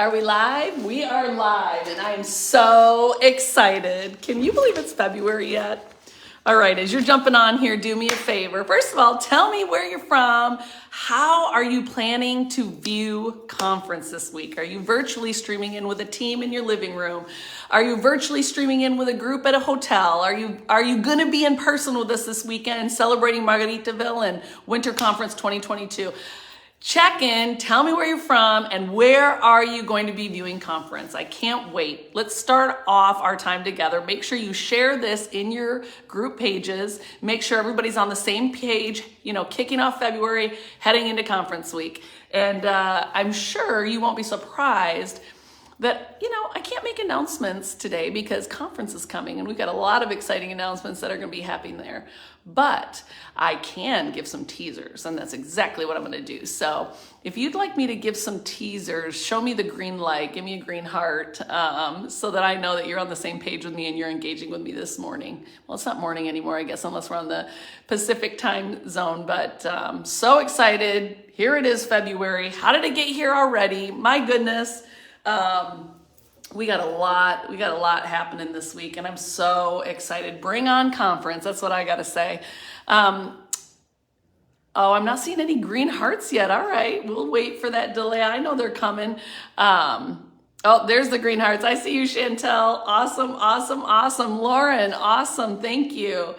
Are we live? We are live, and I am so excited. Can you believe it's February yet? All right, as you're jumping on here, do me a favor. First of all, tell me where you're from. How are you planning to view conference this week? Are you virtually streaming in with a team in your living room? Are you virtually streaming in with a group at a hotel? Are you going to be in person with us this weekend celebrating Margaritaville and Winter Conference 2022? Check in, tell me where you're from, and where are you going to be viewing conference? I can't wait. Let's start off our time together. Make sure you share this in your group pages. Make sure everybody's on the same page, kicking off February, heading into conference week. And I'm sure you won't be surprised that, I can't make announcements today because conference is coming and we've got a lot of exciting announcements that are going to be happening there. But I can give some teasers, and that's exactly what I'm going to do. So if you'd like me to give some teasers, show me the green light, give me a green heart, so that I know that you're on the same page with me and you're engaging with me this morning. Well, it's not morning anymore, I guess, unless we're on the Pacific time zone, but so excited. Here it is, February. How did it get here already? My goodness. We got a lot happening this week, and I'm so excited. Bring on conference. That's what I got to say. Oh, I'm not seeing any green hearts yet. All right. We'll wait for that delay. I know they're coming. Oh, there's the green hearts. I see you, Chantel. Awesome. Lauren, awesome. Thank you.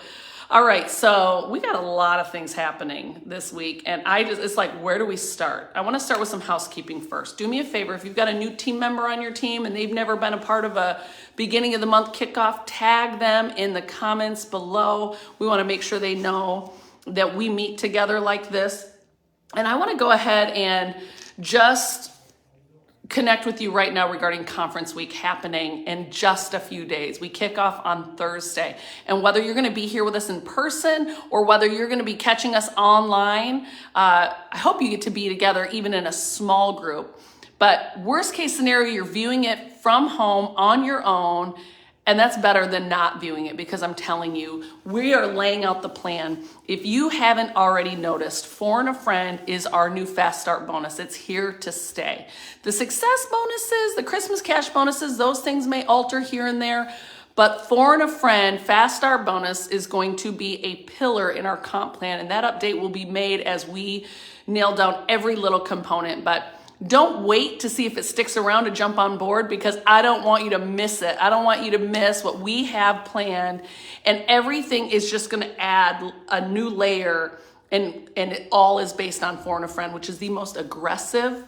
All right, so we got a lot of things happening this week, and it's like, where do we start? I want to start with some housekeeping first. Do me a favor, if you've got a new team member on your team and they've never been a part of a beginning of the month kickoff, tag them in the comments below. We want to make sure they know that we meet together like this. And I want to go ahead and just connect with you right now regarding conference week happening in just a few days. We kick off on Thursday. And whether you're going to be here with us in person or whether you're going to be catching us online, I hope you get to be together even in a small group. But worst case scenario, you're viewing it from home on your own. And that's better than not viewing it, because I'm telling you, we are laying out the plan. If you haven't already noticed, For and a Friend is our new Fast Start bonus. It's here to stay. The success bonuses, the Christmas cash bonuses, those things may alter here and there, but For and a Friend Fast Start bonus is going to be a pillar in our comp plan, and that update will be made as we nail down every little component. But don't wait to see if it sticks around to jump on board, because I don't want you to miss it. I don't want you to miss what we have planned, and everything is just going to add a new layer, and it all is based on For and a Friend, which is the most aggressive.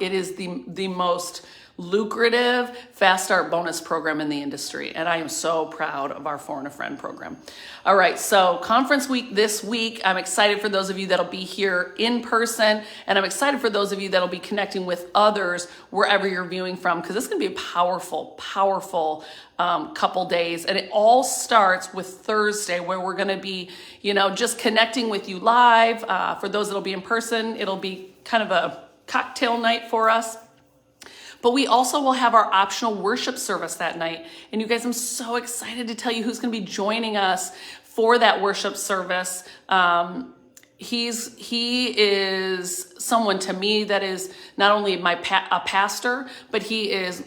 It is the most lucrative Fast Start bonus program in the industry, and I am so proud of our For and a Friend program. All right, so conference week this week. I'm excited for those of you that'll be here in person, and I'm excited for those of you that'll be connecting with others wherever you're viewing from, because it's going to be a powerful couple days. And it all starts with Thursday, where we're going to be, just connecting with you live. For those that'll be in person, it'll be kind of a cocktail night for us. But we also will have our optional worship service that night. And you guys, I'm so excited to tell you who's going to be joining us for that worship service. He is someone to me that is not only a pastor, but he is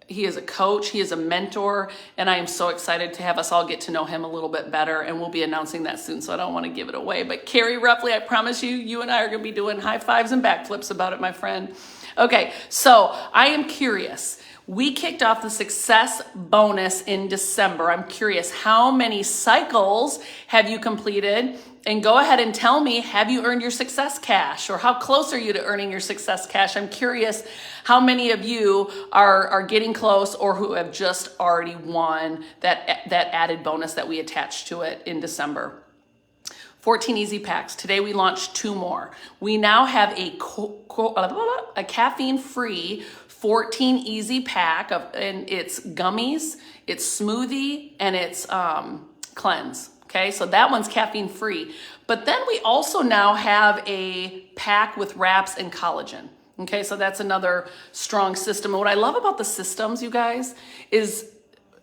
a coach, he is a mentor, and I am so excited to have us all get to know him a little bit better, and we'll be announcing that soon, so I don't want to give it away. But Carrie Rupley, I promise you and I are going to be doing high fives and backflips about it, my friend. Okay, so I am curious. We kicked off the success bonus in December. I'm curious, how many cycles have you completed? And go ahead and tell me, have you earned your success cash, or how close are you to earning your success cash? I'm curious how many of you are getting close, or who have just already won that added bonus that we attached to it in December. 14 easy packs. Today we launched 2 more. We now have a caffeine-free 14 easy pack and it's gummies, it's smoothie, and it's cleanse. Okay, so that one's caffeine free. But then we also now have a pack with wraps and collagen. Okay, so that's another strong system. And what I love about the systems, you guys, is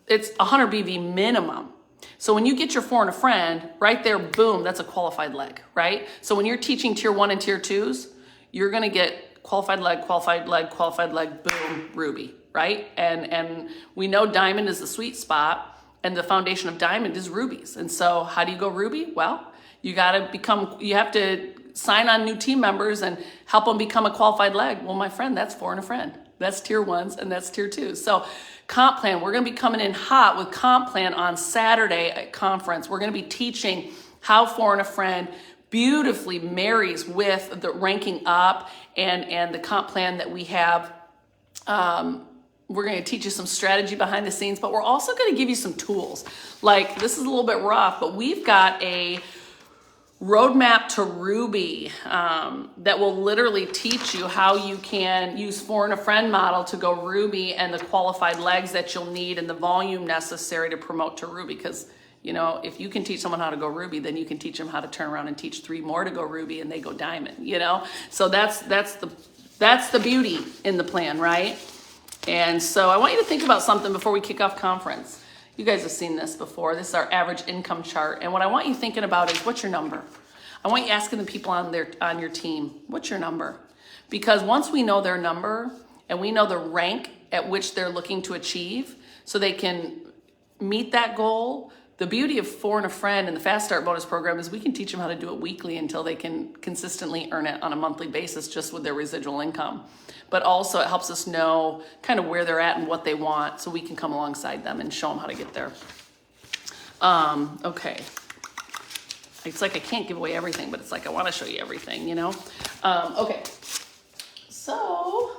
it's 100 BV minimum. So when you get your For and a Friend, right there, boom, that's a qualified leg, right? So when you're teaching tier 1 and tier 2s, you're going to get qualified leg, qualified leg, qualified leg, boom, ruby, right? And we know diamond is the sweet spot, and the foundation of diamond is rubies. And so how do you go ruby? Well, you have to sign on new team members and help them become a qualified leg. Well, my friend, that's 4 and a friend. That's tier 1s and that's tier 2s. So comp plan, we're going to be coming in hot with comp plan on Saturday at conference. We're going to be teaching how 4 and a friend beautifully marries with the ranking up and the comp plan that we have. We're going to teach you some strategy behind the scenes, but we're also going to give you some tools. Like, this is a little bit rough, but we've got a roadmap to Ruby that will literally teach you how you can use 4 and a friend model to go Ruby, and the qualified legs that you'll need and the volume necessary to promote to Ruby. Because, you know, if you can teach someone how to go Ruby, then you can teach them how to turn around and teach 3 more to go Ruby and they go diamond, you know? So that's the beauty in the plan, right? And so I want you to think about something before we kick off conference. You guys have seen this before. This is our average income chart. And what I want you thinking about is, what's your number? I want you asking the people on your team, what's your number? Because once we know their number and we know the rank at which they're looking to achieve so they can meet that goal, the beauty of 4 and a friend and the Fast Start bonus program is we can teach them how to do it weekly until they can consistently earn it on a monthly basis just with their residual income. But also it helps us know kind of where they're at and what they want so we can come alongside them and show them how to get there. Okay. It's like I can't give away everything, but it's like I want to show you everything, you know? Okay. So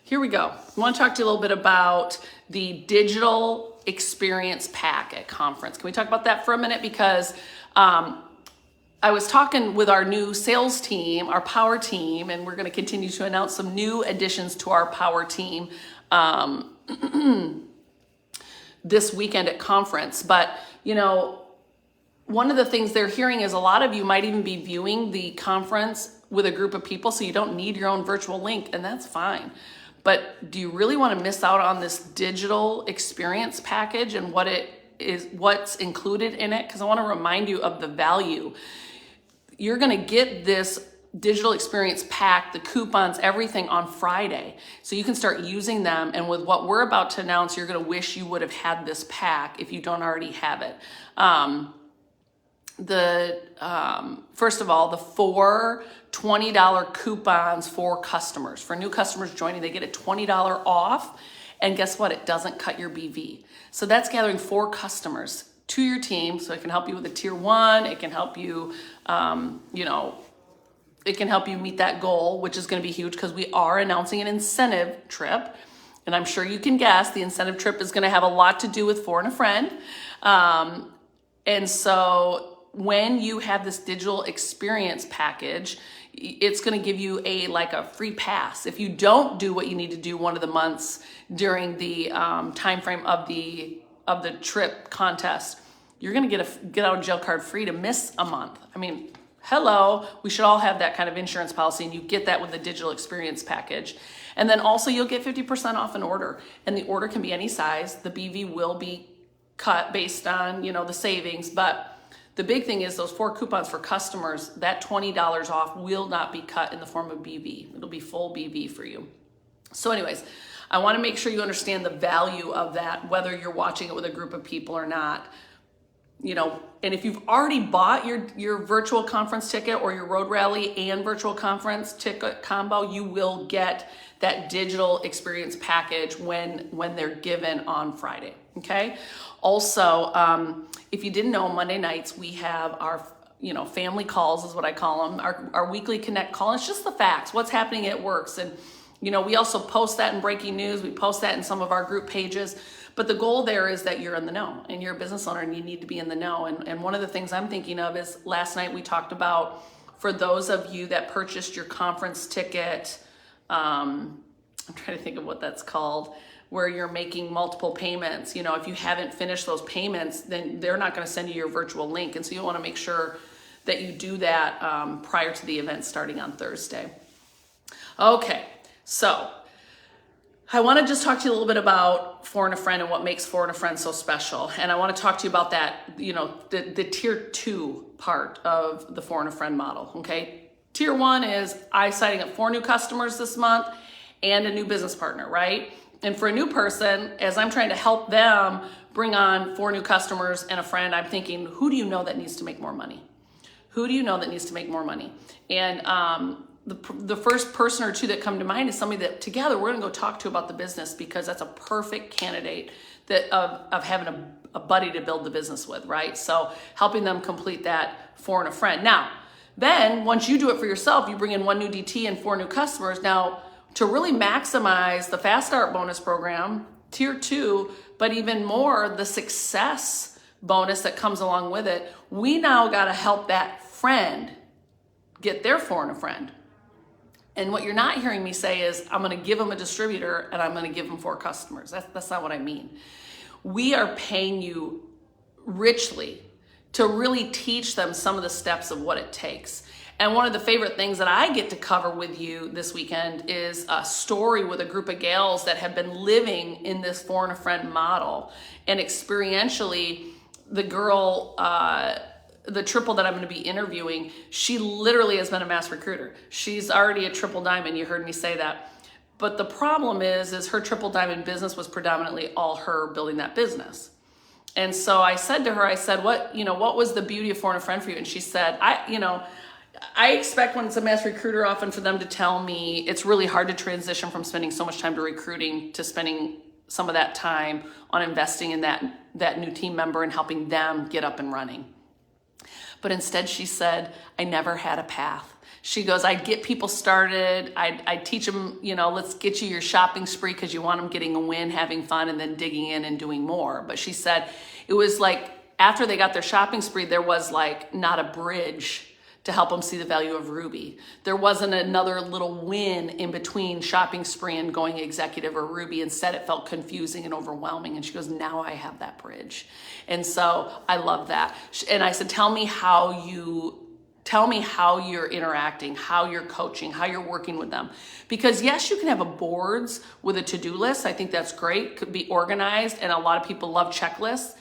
here we go. I want to talk to you a little bit about the digital experience pack at conference. Can we talk about that for a minute? Because I was talking with our new sales team, our power team, and we're going to continue to announce some new additions to our power team this weekend at conference. But, you know, one of the things they're hearing is a lot of you might even be viewing the conference with a group of people, so you don't need your own virtual link, and that's fine. But do you really want to miss out on this digital experience package and what's included in it? Because I want to remind you of the value. You're going to get this digital experience pack, the coupons, everything on Friday. So you can start using them. And with what we're about to announce, you're going to wish you would have had this pack if you don't already have it. First of all, the 4 $20 coupons for customers. For new customers joining, they get a $20 off. And guess what? It doesn't cut your BV. So that's gathering 4 customers to your team. So it can help you with a tier 1. It can help you, it can help you meet that goal, which is going to be huge because we are announcing an incentive trip. And I'm sure you can guess the incentive trip is going to have a lot to do with 4 and a friend. And so when you have this digital experience package, it's going to give you a free pass. If you don't do what you need to do one of the months during the time frame of the trip contest, you're going to get out of jail card free to miss a month. I mean, hello, we should all have that kind of insurance policy, and you get that with the digital experience package. And then also you'll get 50% off an order, and the order can be any size. The BV will be cut based on, the savings, but the big thing is those 4 coupons for customers, that $20 off will not be cut in the form of BV. It'll be full BV for you. So anyways, I want to make sure you understand the value of that, whether you're watching it with a group of people or not. And if you've already bought your virtual conference ticket or your road rally and virtual conference ticket combo, you will get that digital experience package when they're given on Friday. Okay. Also, if you didn't know, Monday nights we have our family calls is what I call them, our weekly connect call. It's just the facts, what's happening at works. And we also post that in breaking news. We post that in some of our group pages. But the goal there is that you're in the know, and you're a business owner and you need to be in the know. And one of the things I'm thinking of is last night we talked about, for those of you that purchased your conference ticket, I'm trying to think of what that's called, where you're making multiple payments. If you haven't finished those payments, then they're not going to send you your virtual link. And so you want to make sure that you do that prior to the event starting on Thursday. Okay, so I want to just talk to you a little bit about 4 and a friend and what makes 4 and a friend so special. And I want to talk to you about that, the tier 2 part of the 4 and a friend model, okay? Tier 1 is I signing up 4 new customers this month and a new business partner, right? And for a new person, as I'm trying to help them bring on 4 new customers and a friend, I'm thinking, who do you know that needs to make more money? Who do you know that needs to make more money? And the first person or 2 that come to mind is somebody that together we're gonna go talk to about the business, because that's a perfect candidate that of having a buddy to build the business with, right? So helping them complete that for and a friend. Now, then once you do it for yourself, you bring in 1 new DT and 4 new customers. Now, to really maximize the Fast Start bonus program, tier 2, but even more the success bonus that comes along with it, we now got to help that friend get their 4 and a friend. And what you're not hearing me say is, I'm going to give them a distributor and I'm going to give them 4 customers. That's not what I mean. We are paying you richly to really teach them some of the steps of what it takes. And one of the favorite things that I get to cover with you this weekend is a story with a group of gals that have been living in this 4 and a friend model. And experientially, the girl, the triple that I'm going to be interviewing, she literally has been a mass recruiter. She's already a triple diamond. You heard me say that. But the problem is her triple diamond business was predominantly all her building that business. And so I said to her, I said, what was the beauty of 4 and a friend for you? And she said, I expect when it's a mass recruiter often for them to tell me it's really hard to transition from spending so much time to recruiting to spending some of that time on investing in that new team member and helping them get up and running. But instead she said, I never had a path. She goes, I'd get people started. I'd teach them, let's get you your shopping spree because you want them getting a win, having fun, and then digging in and doing more. But she said it was like after they got their shopping spree, there was like not a bridge to help them see the value of Ruby. There wasn't another little win in between shopping spree and going executive or Ruby. Instead, it felt confusing and overwhelming. And she goes, now I have that bridge. And so I love that. And I said, tell me how you're interacting, how you're coaching, how you're working with them. Because yes, you can have a boards with a to-do list. I think that's great, could be organized. And a lot of people love checklists.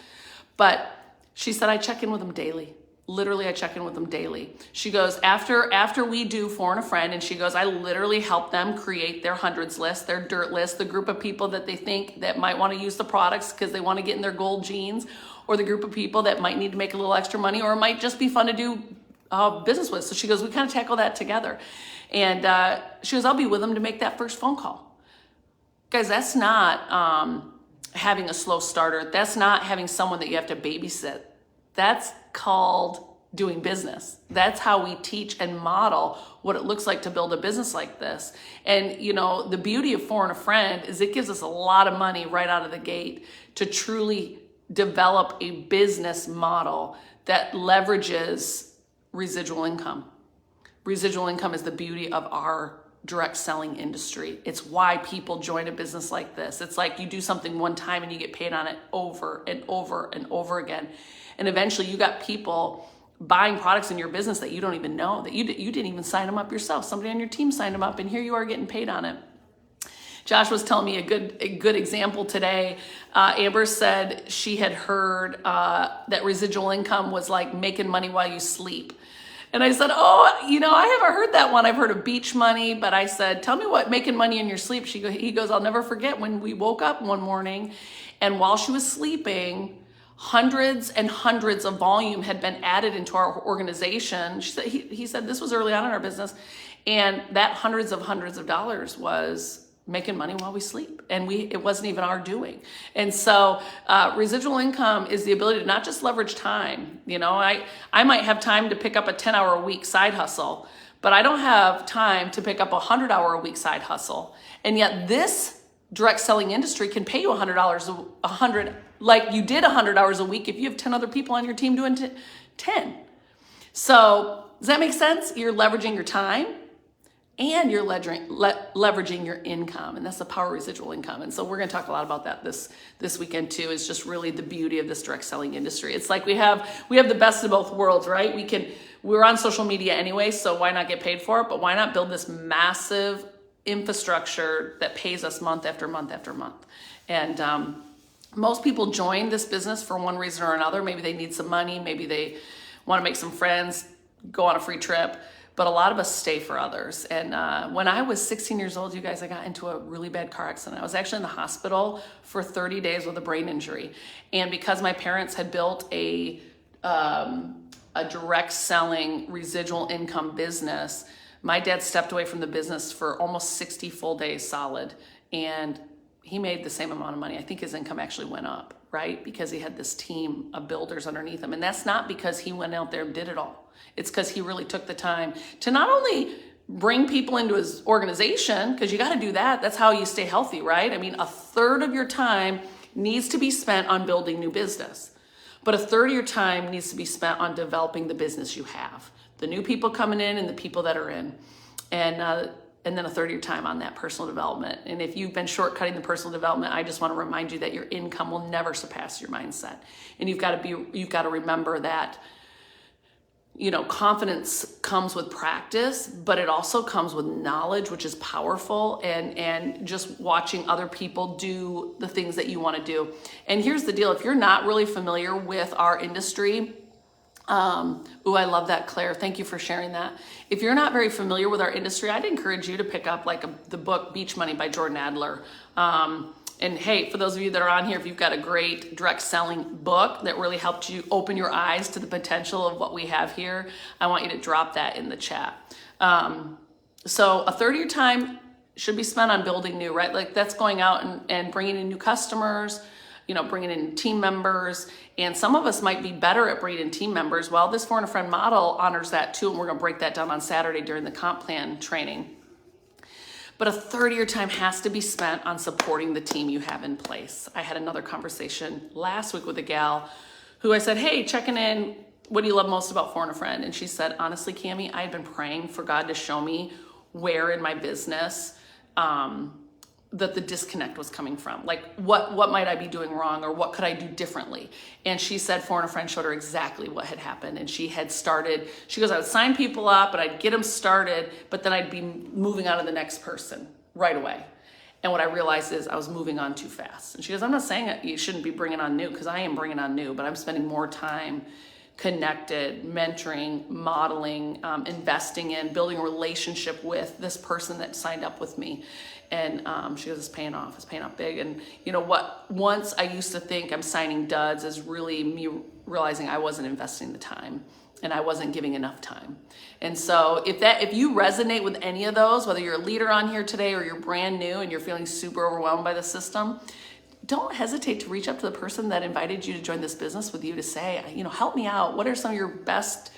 But she said, I check in with them daily. Literally, I check in with them daily. She goes, after we do 4 and a friend, and she goes, I literally help them create their hundreds list, their dirt list, the group of people that they think that might want to use the products because they want to get in their gold jeans, or the group of people that might need to make a little extra money, or it might just be fun to do business with. So she goes, we kind of tackle that together. And she goes, I'll be with them to make that first phone call. Guys, that's not having a slow starter. That's not having someone that you have to babysit. That's called doing business. That's how we teach and model what it looks like to build a business like this. And the beauty of 4 and a friend is it gives us a lot of money right out of the gate to truly develop a business model that leverages residual income. Residual income is the beauty of our direct selling industry. It's why people join a business like this. It's like you do something one time and you get paid on it over and over and over again. And eventually you got people buying products in your business that you don't even know, that you didn't even sign them up yourself. Somebody on your team signed them up, and here you are getting paid on it. Josh was telling me a good example today. Amber said she had heard that residual income was like making money while you sleep. And I said, I haven't heard that one. I've heard of beach money, but I said, tell me what making money in your sleep. He goes, I'll never forget when we woke up one morning, and while she was sleeping, hundreds and hundreds of volume had been added into our organization. He said this was early on in our business, and that hundreds of dollars was making money while we sleep, and it wasn't even our doing. And so residual income is the ability to not just leverage time. I might have time to pick up a 10-hour-a-week side hustle, but I don't have time to pick up a 100-hour-a-week side hustle. And yet this direct selling industry can pay you $100 like you did 100 hours a week if you have 10 other people on your team doing 10. So does that make sense? You're leveraging your time and you're leveraging your income, and that's the power of residual income. And so we're going to talk a lot about that this weekend too. Is just really the beauty of this direct selling industry. It's like we have the best of both worlds, right? We're on social media anyway, so why not get paid for it? But why not build this massive infrastructure that pays us month after month after month? And most people join this business for one reason or another. Maybe they need some money. Maybe they want to make some friends, go on a free trip. but a lot of us stay for others. And when I was 16 years old, you guys, I got into a really bad car accident. I was actually in the hospital for 30 days with a brain injury. And because my parents had built a direct selling residual income business, my dad stepped away from the business for almost 60 full days solid. And he made the same amount of money. I think his income actually went up, right? Because he had this team of builders underneath him. And that's not because he went out there and did it all. It's because he really took the time to not only bring people into his organization, because you got to do that. That's how you stay healthy, right? I mean, a third of your time needs to be spent on building new business, but a third of your time needs to be spent on developing the business you have, the new people coming in and the people that are in, and then a third of your time on that personal development. And if you've been shortcutting the personal development, I just want to remind you that your income will never surpass your mindset, and you've got to remember that. Confidence comes with practice, but it also comes with knowledge, which is powerful, and just watching other people do the things that you want to do. And here's the deal. If you're not really familiar with our industry, I love that, Claire. Thank you for sharing that. If you're not very familiar with our industry, I'd encourage you to pick up the book Beach Money by Jordan Adler. And hey, for those of you that are on here, if you've got a great direct selling book that really helped you open your eyes to the potential of what we have here, I want you to drop that in the chat. So a third of your time should be spent on building new, right? Like that's going out and bringing in new customers, bringing in team members. And some of us might be better at bringing in team members. Well, this Phone a Friend model honors that too. And we're going to break that down on Saturday during the comp plan training. But a third of your time has to be spent on supporting the team you have in place. I had another conversation last week with a gal who I said, hey, checking in, what do you love most about Phone a Friend? And she said, honestly, Cammie, I had been praying for God to show me where in my business that the disconnect was coming from. Like what might I be doing wrong, or what could I do differently? And she said Phone a Friend showed her exactly what had happened. And she goes, I would sign people up, but I'd get them started, but then I'd be moving on to the next person right away. And what I realized is I was moving on too fast. And she goes, I'm not saying that you shouldn't be bringing on new, because I am bringing on new, but I'm spending more time connected, mentoring, modeling, investing in, building a relationship with this person that signed up with me. And she goes, it's paying off big. And you know what, once I used to think I'm signing duds is really me realizing I wasn't investing the time and I wasn't giving enough time. And so if you resonate with any of those, whether you're a leader on here today or you're brand new and you're feeling super overwhelmed by the system, don't hesitate to reach up to the person that invited you to join this business with you to say, help me out. What are some of your best,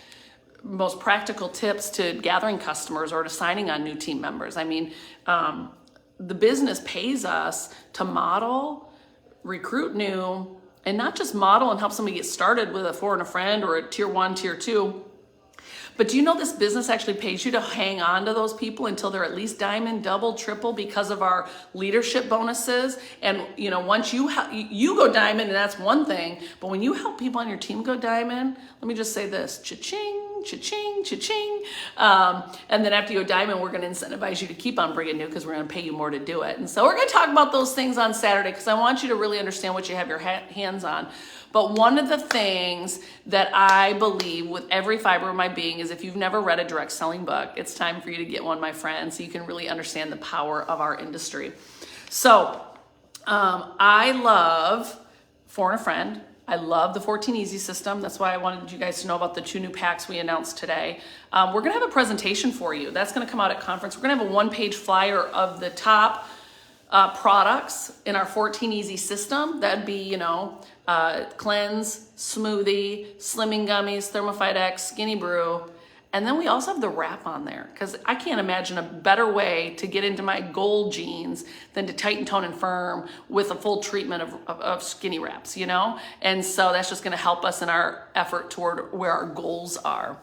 most practical tips to gathering customers or to signing on new team members? I mean, the business pays us to model, recruit new, and not just model and help somebody get started with a Phone a Friend or a tier 1, tier 2. But do you know this business actually pays you to hang on to those people until they're at least diamond, double, triple, because of our leadership bonuses? And once you go diamond, and that's one thing, but when you help people on your team go diamond, let me just say this, cha-ching, cha-ching, cha-ching. And then after you go diamond, we're going to incentivize you to keep on bringing new, because we're going to pay you more to do it. And so we're going to talk about those things on Saturday, because I want you to really understand what you have your hands on. But one of the things that I believe with every fiber of my being is, if you've never read a direct selling book, it's time for you to get one, my friend, so you can really understand the power of our industry. So I love Phone a Friend. I love the 14 Easy system. That's why I wanted you guys to know about the 2 new packs we announced today. We're going to have a presentation for you. That's going to come out at conference. We're going to have a 1-page flyer of the top products in our 14 Easy system. That'd be, Cleanse, Smoothie, Slimming Gummies, Thermophyte X, Skinny Brew. And then we also have the wrap on there, because I can't imagine a better way to get into my goal jeans than to tighten, tone, and firm with a full treatment of skinny wraps, And so that's just going to help us in our effort toward where our goals are.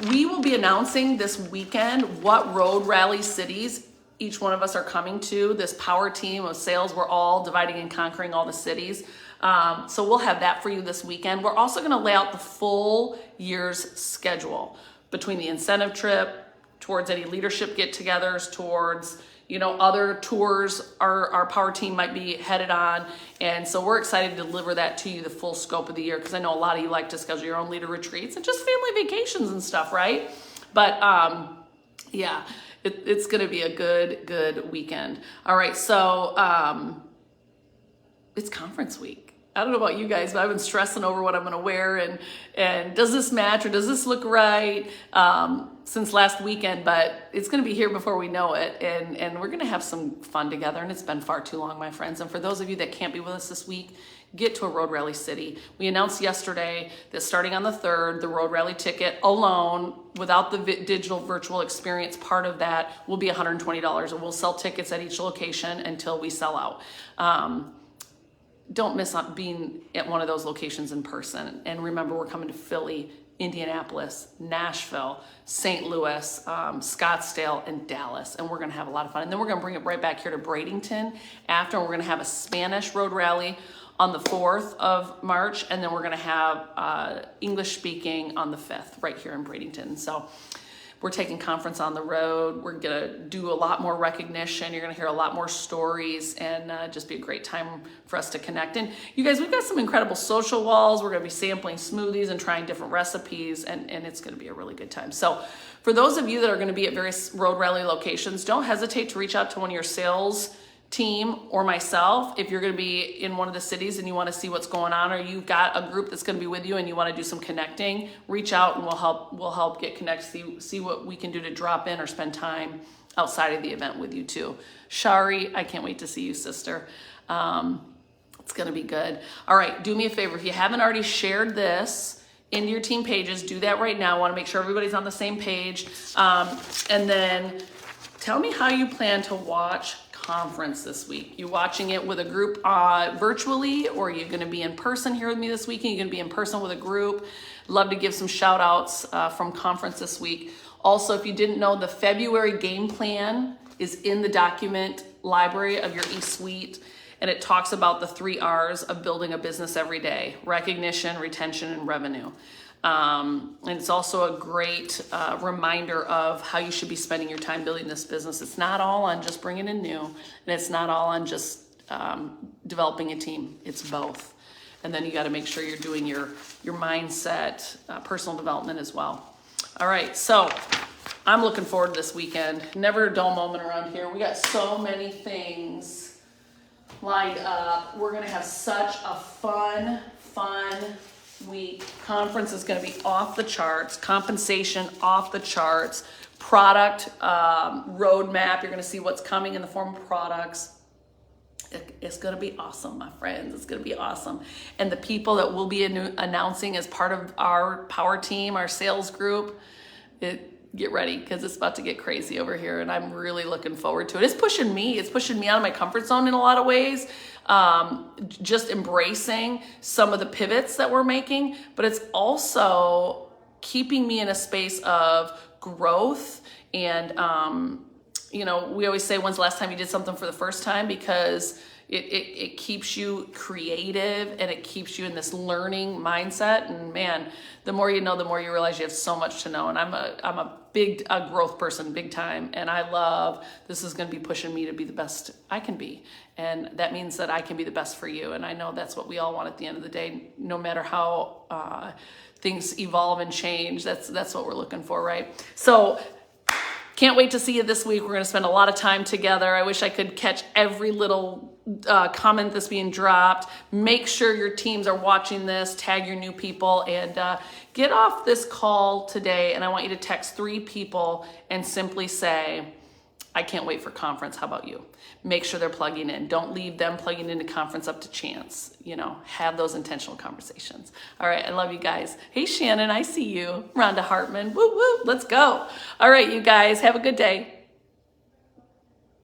We will be announcing this weekend what road rally cities each one of us are coming to. This power team of sales, we're all dividing and conquering all the cities. So we'll have that for you this weekend. We're also going to lay out the full year's schedule between the incentive trip, towards any leadership get-togethers, towards other tours our power team might be headed on. And so we're excited to deliver that to you the full scope of the year, because I know a lot of you like to schedule your own leader retreats and just family vacations and stuff, right? But yeah, it's going to be a good weekend. All right, so it's conference week. I don't know about you guys, but I've been stressing over what I'm going to wear and does this match or does this look right since last weekend, but it's going to be here before we know it, and we're going to have some fun together, and it's been far too long, my friends. And for those of you that can't be with us this week, get to a Road Rally City. We announced yesterday that starting on the 3rd, the Road Rally ticket alone, without the digital virtual experience part of that, will be $120, and we'll sell tickets at each location until we sell out. Don't miss on being at one of those locations in person. And remember, we're coming to Philly, Indianapolis, Nashville, St. Louis, Scottsdale, and Dallas. And we're going to have a lot of fun. And then we're going to bring it right back here to Bradenton after. We're going to have a Spanish road rally on the 4th of March. And then we're going to have English speaking on the 5th right here in Bradenton. So we're taking conference on the road. We're going to do a lot more recognition. You're going to hear a lot more stories, and just be a great time for us to connect. And you guys, we've got some incredible social walls. We're going to be sampling smoothies and trying different recipes, and it's going to be a really good time. So for those of you that are going to be at various road rally locations, don't hesitate to reach out to one of your sales team or myself if you're going to be in one of the cities and you want to see what's going on, or you've got a group that's going to be with you and you want to do some connecting. Reach out and we'll help get connected, see what we can do to drop in or spend time outside of the event with you too. Shari, I can't wait to see you, sister. It's going to be good. All right, do me a favor, if you haven't already shared this into your team pages, do that right now. I want to make sure everybody's on the same page. And then tell me how you plan to watch conference this week. You watching it with a group virtually, or are you going to be in person here with me this weekend? You're going to be in person with a group. Love to give some shout outs from conference this week. Also, if you didn't know, the February game plan is in the document library of your eSuite, and it talks about the 3 R's of building a business every day: recognition, retention, and revenue. And it's also a great reminder of how you should be spending your time building this business. It's not all on just bringing in new, and it's not all on just developing a team. It's both. And then you got to make sure you're doing your mindset, personal development as well. All right, so I'm looking forward to this weekend. Never a dull moment around here. We got so many things lined up. We're going to have such a fun week. Conference is going to be off the charts. Compensation off the charts. Product roadmap. You're going to see what's coming in the form of products. It's going to be awesome, my friends. It's going to be awesome. And the people that we'll be announcing as part of our power team, our sales group, get ready, because it's about to get crazy over here, and I'm really looking forward to it. It's pushing me out of my comfort zone in a lot of ways. Just embracing some of the pivots that we're making, but it's also keeping me in a space of growth. And we always say, when's the last time you did something for the first time? Because it keeps you creative, and it keeps you in this learning mindset. And man, the more you know, the more you realize you have so much to know. And I'm a big growth person, big time. And I love, this is going to be pushing me to be the best I can be. And that means that I can be the best for you. And I know that's what we all want at the end of the day, no matter how things evolve and change. That's what we're looking for, right? So can't wait to see you this week. We're going to spend a lot of time together. I wish I could catch every little comment that's being dropped. Make sure your teams are watching this. Tag your new people, and get off this call today. And I want you to text 3 people and simply say, I can't wait for conference. How about you? Make sure they're plugging in. Don't leave them plugging into conference up to chance. Have those intentional conversations. All right, I love you guys. Hey, Shannon, I see you. Rhonda Hartman, woo, woo, let's go. All right, you guys, have a good day.